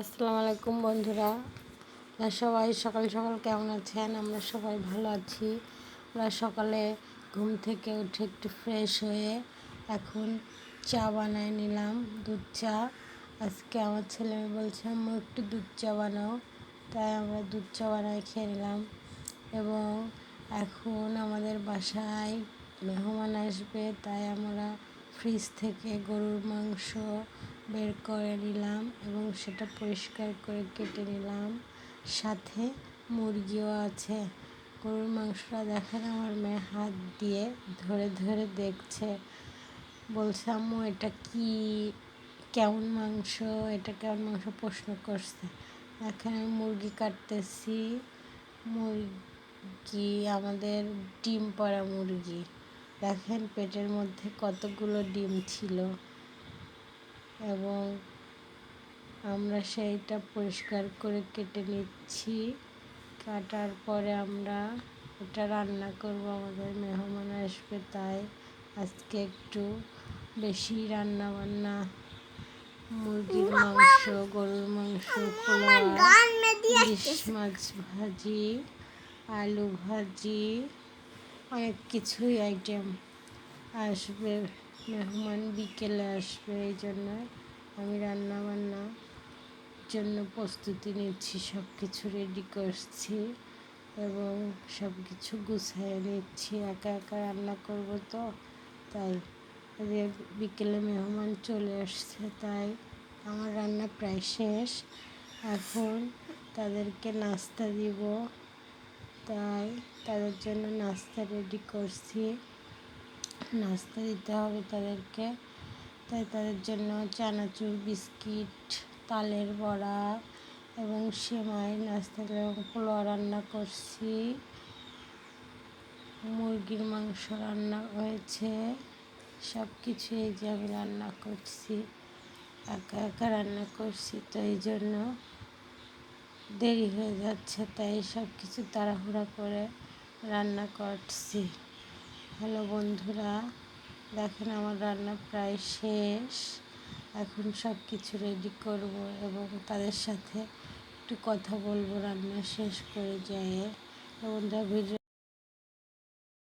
আসসালামু আলাইকুম বন্ধুরা, সবাই সকাল সকাল কেমন আছেন? আমরা সবাই ভালো আছি। আমরা সকালে ঘুম থেকে উঠে একটু ফ্রেশ হয়ে এখন চা বানায় নিলাম, দুধ চা। আজকে আমার ছেলে বলছে আম্মু একটু দুধ চা বানাও, তাই আমরা দুধ চা বানায় খেয়ে নিলাম। এবং এখন আমাদের বাসায় মেহমান আসবে, তাই আমরা ফ্রিজ থেকে গরুর মাংস বের করে নিলাম এবং সেটা পরিষ্কার করে কেটে নিলাম। সাথে মুরগিও আছে। গরুর মাংসটা দেখেন আমার মেয়ে হাত দিয়ে ধরে ধরে দেখছে, বলছে আম্মু এটা কি, কেমন মাংস, এটা কেমন মাংস প্রশ্ন করছে। এখন আমি মুরগি কাটতেছি। মুরগি আমাদের ডিম পাড়া মুরগি, দেখেন পেটের মধ্যে কতগুলো ডিম ছিল। এবং আমরা সেইটা পরিষ্কার করে কেটে নিচ্ছি। কাটার পরে আমরা এটা রান্না করব, আমাদের মেহমান আসবে, তাই আজকে একটু বেশি রান্না বান্না। মুরগির মাংস, গরুর মাংস, পোলাও, ইলিশ মাছ ভাজি, আলু ভাজি, অনেক কিছুই আইটেম আসবে। মেহমান বিকেলে আসবে, এই জন্য আমি রান্না বান্নার জন্য প্রস্তুতি নিচ্ছি, সব কিছু রেডি করছি এবং সব কিছু গুছিয়ে নিচ্ছি। একা একা রান্না করব তো, তাই বিকেলে মেহমান চলে আসছে, তাই আমার রান্না প্রায় শেষ। এখন তাদেরকে নাস্তা দিব, তাই তাদের জন্য নাস্তা রেডি করছি। নাস্তা দিতে হবে তাদেরকে, তাই তাদের জন্য চানাচুর, বিস্কিট, তালের বড়া এবং সেমাই নাস্তা এবং পোলাও রান্না করছি। মুরগির মাংস রান্না হয়েছে। সব কিছু এই যে আমি রান্না করছি, একা একা রান্না করছি, তো এই জন্য দেরি হয়ে যাচ্ছে, তাই সব কিছু তাড়াহুড়া করে রান্না করছি। হ্যালো বন্ধুরা, দেখেন আমার রান্না প্রায় শেষ। এখন সব কিছু রেডি করব এবং তাদের সাথে একটু কথা বলবো রান্না শেষ করে যেয়ে। বন্ধুরা ভিডিও